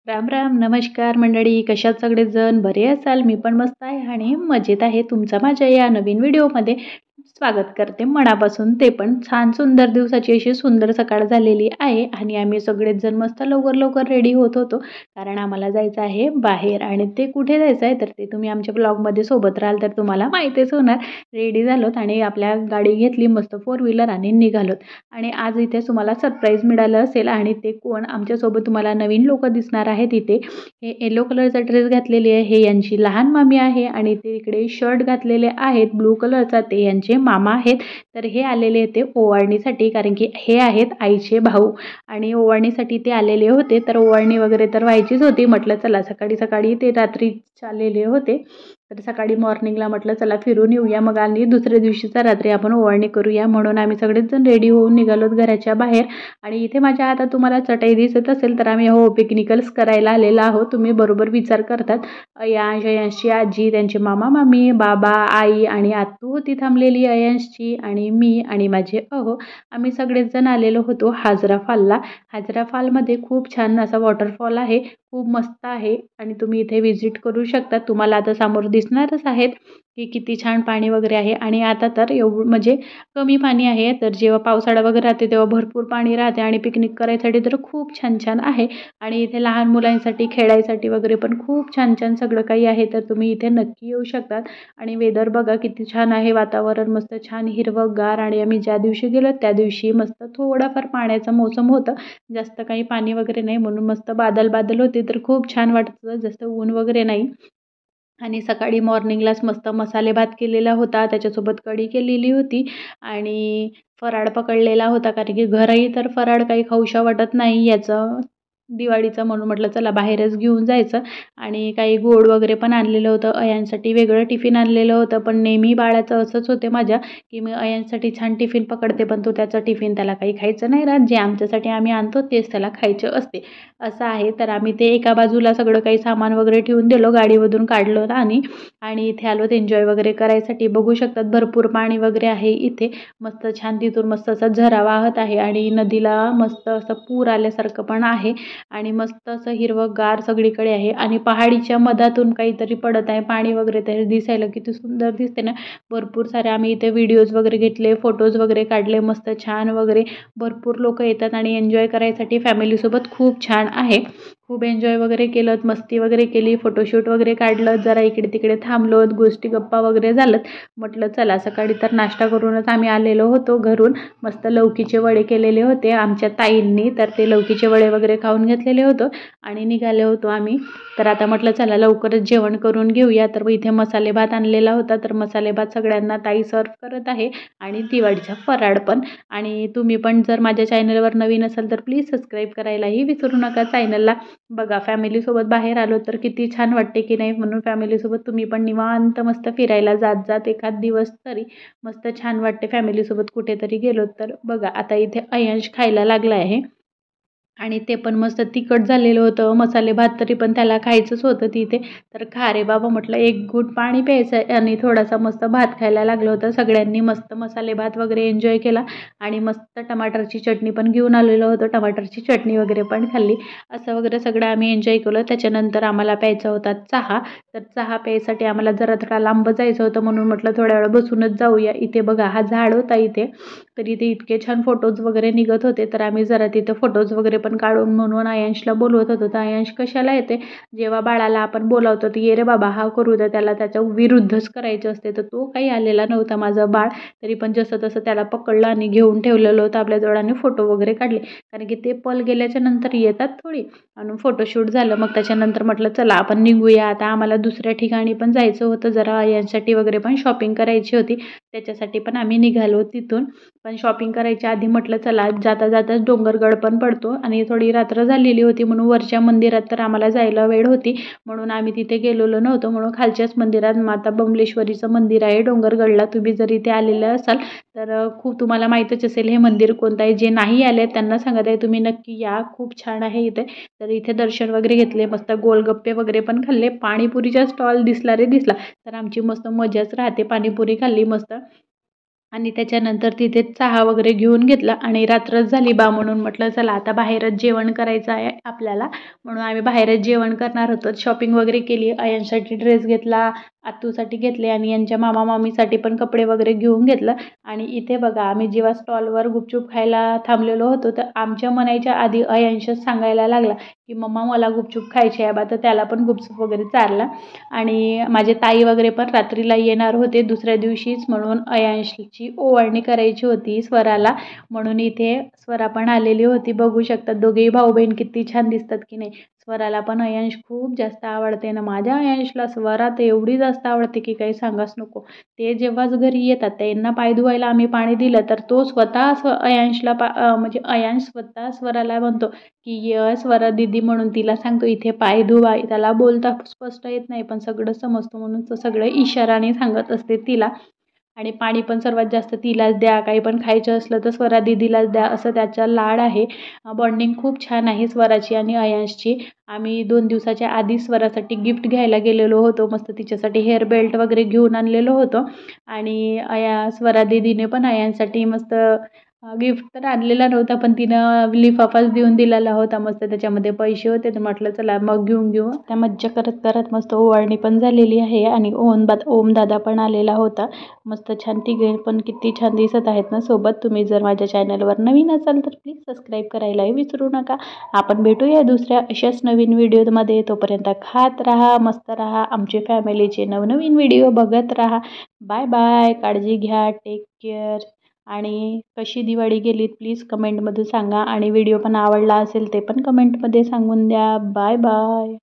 राम राम नमस्कार मंडळी, कशात सगळेजण बरे असाल? मी पण मस्त आहे आणि मजेत आहे. तुमचं माझ्या या नवीन व्हिडिओमध्ये स्वागत करते मनापासून. ते पण छान सुंदर दिवसाची अशी सुंदर सकाळ झालेली आहे आणि आम्ही सगळेच जण मस्त लवकर लवकर रेडी होत होतो, कारण आम्हाला जायचं आहे बाहेर. आणि ते कुठे जायचं आहे तर ते तुम्ही आमच्या ब्लॉगमध्ये सोबत राहाल तर तुम्हाला माहितीच होणार. रेडी झालोत आणि आपल्या गाडी घेतली मस्त 4 व्हीलर आणि निघालोत. आणि आज इथे तुम्हाला सरप्राईज मिळालं असेल आणि ते कोण आमच्यासोबत तुम्हाला नवीन लोक दिसणार आहेत. इथे हे येलो कलरचा ड्रेस घातलेली आहे, हे यांची लहान मामी आहे. आणि ते इकडे शर्ट घातलेले आहेत ब्लू कलरचा, ते यांचे मामा आहेत. तर हे आलेले होते ओवाळणीसाठी, कारण की हे आहेत आईचे भाऊ आणि ओवाळणीसाठी ते आलेले होते. तर ओवाळणी वगैरे तर व्हायचीच होती. म्हटलं चला सकाळी सकाळी ते रात्री आलेले होते, तर सकाळी मॉर्निंगला म्हटलं चला फिरून येऊया, मग आणि दुसऱ्या दिवशीचा रात्री आपण ओवाळणी करूया. म्हणून आम्ही सगळेच जण रेडी होऊन निघालोत घराच्या बाहेर. आणि इथे माझ्या हातात तुम्हाला चटई दिसत असेल तर आम्ही पिकनिकल्स करायला आलेलो आहोत. तुम्ही बरोबर विचार करतात. अयांशची आजी, त्यांचे मामा मामी, बाबा, आई आणि आत्तू होती थांबलेली अयांशची, आणि मी आणि माझे आम्ही सगळेच जण आलेलो होतो हाजरा फॉलला. हाजरा फॉलमध्ये खूप छान असा वॉटरफॉल आहे, खूप मस्त आहे आणि तुम्ही इथे व्हिजिट करू शकता. तुम्हाला आता समोर दिसणारच आहेत की किती छान पाणी वगैरे आहे. आणि आता तर एवढं म्हणजे कमी पाणी आहे, तर जेव्हा पावसाळा वगैरे राहते तेव्हा भरपूर पाणी राहते आणि पिकनिक करायसाठी तर खूप छान छान आहे. आणि इथे लहान मुलांसाठी खेळायसाठी वगैरे पण खूप छान छान सगळं काही आहे, तर तुम्ही इथे नक्की येऊ शकतात. आणि वेदर बघा किती छान आहे, वातावरण मस्त छान हिरवंगार. आणि आम्ही ज्या दिवशी गेलो त्या दिवशी मस्त थोडाफार पाण्याचा मोसम होतं, जास्त काही पाणी वगैरे नाही, म्हणून मस्त बादल बादल होते, तर खूप छान वाटतं, जास्त ऊन वगैरे नाही. आणि सकाळी मॉर्निंगलाच मस्त मसाले भात केलेला होता, त्याच्यासोबत कढी केलेली होती आणि फराळ पकडलेला होता, कारण की घरही तर फराळ काही खाऊशा वाटत नाही याचं दिवाळीचं, म्हणून म्हटलं चला बाहेरच घेऊन जायचं. आणि काही गोड वगैरे पण आणलेलं होतं. अयांसाठी वेगळं टिफिन आणलेलं होतं, पण नेहमी बाळाचं असंच होते माझ्या, की मी अयांसाठी छान टिफिन पकडते पण तो त्याचं टिफिन त्याला काही खायचं नाही राहत, जे आमच्यासाठी आम्ही आणतो तेच त्याला खायचं असते, असं आहे. तर आम्ही ते एका बाजूला सगळं काही सामान वगैरे ठेवून दिलं, गाडीमधून काढलं आणि इथे आलो एन्जॉय वगैरे करायसाठी. बघू शकतात भरपूर पाणी वगैरे आहे इथे, मस्त छान तिथून मस्त असा झरा वाहत आहे आणि नदीला मस्त असं पूर आल्यासारखं पण आहे. आणि मस्त असं हिरवंगार सगळीकडे आहे आणि पहाडीच्या मधातून काहीतरी पडत आहे पाणी वगैरे, ते दिसायला किती सुंदर दिसते ना. भरपूर सारे आम्ही इथे व्हिडिओज वगैरे घेतले, फोटोज वगैरे काढले मस्त छान वगैरे. भरपूर लोक येतात आणि एन्जॉय करायसाठी फॅमिलीसोबत खूप छान आहे. खूप एन्जॉय वगैरे केलं, मस्ती वगैरे केली, फोटोशूट वगैरे काढलं, जरा इकडे तिकडे थांबलोत, गोष्टी गप्पा वगैरे झालं. म्हटलं चला सकाळी तर नाश्ता करूनच आम्ही आलेलो होतो घरून. मस्त लौकीचे वडे केलेले होते आमच्या ताईंनी, तर ते लौकीचे वडे वगैरे खाऊन घेतलेले होतं आणि निघाले होतो आम्ही. तर आता म्हटलं चला लवकरच जेवण करून घेऊया. तर इथे मसाले भात आणलेला होता, तर मसाले भात सगळ्यांना ताई सर्व करत आहे आणि दिवाळीचा फराळ पण. आणि तुम्ही पण जर माझ्या चॅनलवर नवीन असाल तर प्लीज सबस्क्राईब करायलाही विसरू नका चॅनलला. बघा फॅमिलीसोबत बाहेर आलो तर किती छान वाटते की नाही, म्हणून फॅमिलीसोबत तुम्ही पण निवांत मस्त फिरायला जात जात एखाद दिवस तरी मस्त छान वाटते फॅमिलीसोबत कुठेतरी गेलो तर. बघा आता इथे अयांश खायला लागला आहे आणि ते पण मस्त तिखट झालेलं होतं मसाले भात, तरी पण त्याला खायचंच होतं तिथे. तर खा रे बाबा म्हटलं, एक घूट पाणी प्यायचं आणि थोडासा मस्त भात खायला लागलं होतं. सगळ्यांनी मस्त मसाले भात वगैरे एन्जॉय केला आणि मस्त टमाटरची चटणी पण घेऊन आलेलं होतं, टमाटरची चटणी वगैरे पण खाल्ली. असं वगैरे सगळं आम्ही एन्जॉय केलं. त्याच्यानंतर आम्हाला प्यायचा होता चहा, तर चहा प्यायसाठी आम्हाला जरा थोडा लांब जायचं होतं, म्हणून म्हटलं थोड्या वेळ बसूनच जाऊया. इथे बघा हा झाड होता इथे, तर इथे इतके छान फोटोज वगैरे निघत होते, तर आम्ही जरा तिथं फोटोज वगैरे पण काढून म्हणून अयांशला बोलवत होतो. तर अयांश कशाला येते, जेव्हा बाळाला आपण बोलावतो तर ये रे बाबा हा करू तर त्याला त्याच्या विरुद्धच करायचं असते, तर तो काही आलेला नव्हता माझं बाळ. तरी पण जसं तसं त्याला पकडलं आणि घेऊन ठेवलेलं होतं आपल्या जवळाने, फोटो वगैरे काढले, कारण की ते पल गेल्याच्या नंतर येतात थोडी. आणि फोटोशूट झालं, मग त्याच्यानंतर म्हटलं चला आपण निघूया आता. आम्हाला दुसऱ्या ठिकाणी पण जायचं होतं, जरा यांसाठी वगैरे पण शॉपिंग करायची होती, त्याच्यासाठी पण आम्ही निघालो तिथून. पण शॉपिंग करायच्या आधी म्हटलं चला जाता जाताच डोंगरगड पण पडतो आणि थोडी रात्र झालेली होती, म्हणून वरच्या मंदिरात तर आम्हाला जायला वेळ होती, म्हणून आम्ही तिथे गेलेलो नव्हतो. म्हणून खालच्याच मंदिरात माता बमलेश्वरीचं मंदिर आहे डोंगरगडला. तुम्ही जर इथे आलेलं असाल तर खूप तुम्हाला माहीतच असेल हे मंदिर कोणतं आहे. जे नाही आले त्यांना सांगत आहे तुम्ही नक्की या, खूप छान आहे इथे. तर इथे दर्शन वगैरे घेतले, मस्त गोलगप्पे वगैरे पण खाल्ले, पाणीपुरीचा स्टॉल दिसला रे दिसला, तर आमची मस्त मजाच राहते. पाणीपुरी खाल्ली मस्त. आणि त्याच्यानंतर तिथे चहा वगैरे घेऊन घेतला आणि रात्रच झाली बा म्हणून म्हटलं चला आता बाहेरच जेवण करायचं आहे आपल्याला, म्हणून आम्ही बाहेरच जेवण करणार होतो. शॉपिंग वगैरे केली, अयांसाठी ड्रेस घेतला, आत्तूसाठी घेतले आणि यांच्या मामा मामीसाठी पण कपडे वगैरे घेऊन घेतलं. आणि इथे बघा आम्ही जेव्हा स्टॉलवर गुपचूप खायला थांबलेलो होतो तर आमच्या म्हणायच्या आधी अयांशच सांगायला लागला की मम्मा मला गुपचूप खायची आहे बा, तर त्याला पण गुपचूप वगैरे चारला. आणि माझे ताई वगैरे पण रात्रीला येणार होते दुसऱ्या दिवशीच, म्हणून अयांशची ओवाळणी करायची होती स्वराला, म्हणून इथे स्वरा पण आलेली होती. बघू शकतात दोघेही भाऊ बहीण किती छान दिसतात की नाही. स्वराला पण अयांश खूप जास्त आवडते ना, माझ्या अयांशला स्वरा तर एवढी जास्त आवडते की काही सांगाच नको. ते जेव्हाच घरी येतात त्यांना पाय धुवायला आम्ही पाणी दिलं तर तो स्वतः अयांशला म्हणजे अयांश स्वतः स्वराला म्हणतो की ये स्वरा दीदी, म्हणून तिला सांगतो इथे पाय धुवा. त्याला बोलता स्पष्ट येत नाही पण सगळं समजतं, म्हणून तो सगळं इशाराने सांगत असते तिला. आणि पाणी पण सर्वात जास्त तिलाच द्या, काही पण खायचं असलं तर स्वरा दीदीलाच द्या, असं त्याचा लाड आहे. बॉन्डिंग खूप छान आहे स्वराची आणि अयांशची. आम्ही 2 दिवसाच्या आधी स्वरासाठी गिफ्ट घ्यायला गेलेलो होतो, मस्त तिच्यासाठी हेअर बेल्ट वगैरे घेऊन आणलेलो होतो. आणि स्वरा दीदीने पण अयांशसाठी मस्त गिफ्ट तर आणलेला नव्हता पण तिनं लिफाफाच देऊन दिलेला होता, मस्त त्याच्यामध्ये पैसे होते. तर म्हटलं चला मग घेऊन घेऊ. त्या मज्जा करत करत मस्त ओवाळणी पण झालेली आहे आणि ओम दादा पण आलेला होता. मस्त छान तिघे पण किती छान दिसत आहेत ना सोबत. तुम्ही जर माझ्या चॅनलवर नवीन असाल तर प्लीज सबस्क्राईब करायलाही विसरू नका. आपण भेटूया दुसऱ्या अशाच नवीन व्हिडिओमध्ये. तोपर्यंत खात राहा, मस्त राहा, आमचे फॅमिलीचे नवनवीन व्हिडिओ बघत राहा. बाय बाय, काळजी घ्या, टेक केअर. आणि कशी दिवाळी गेलीत प्लीज कमेंटमध्ये सांगा आणि व्हिडिओ पण आवडला असेल ते पण कमेंटमध्ये सांगून द्या. Bye bye.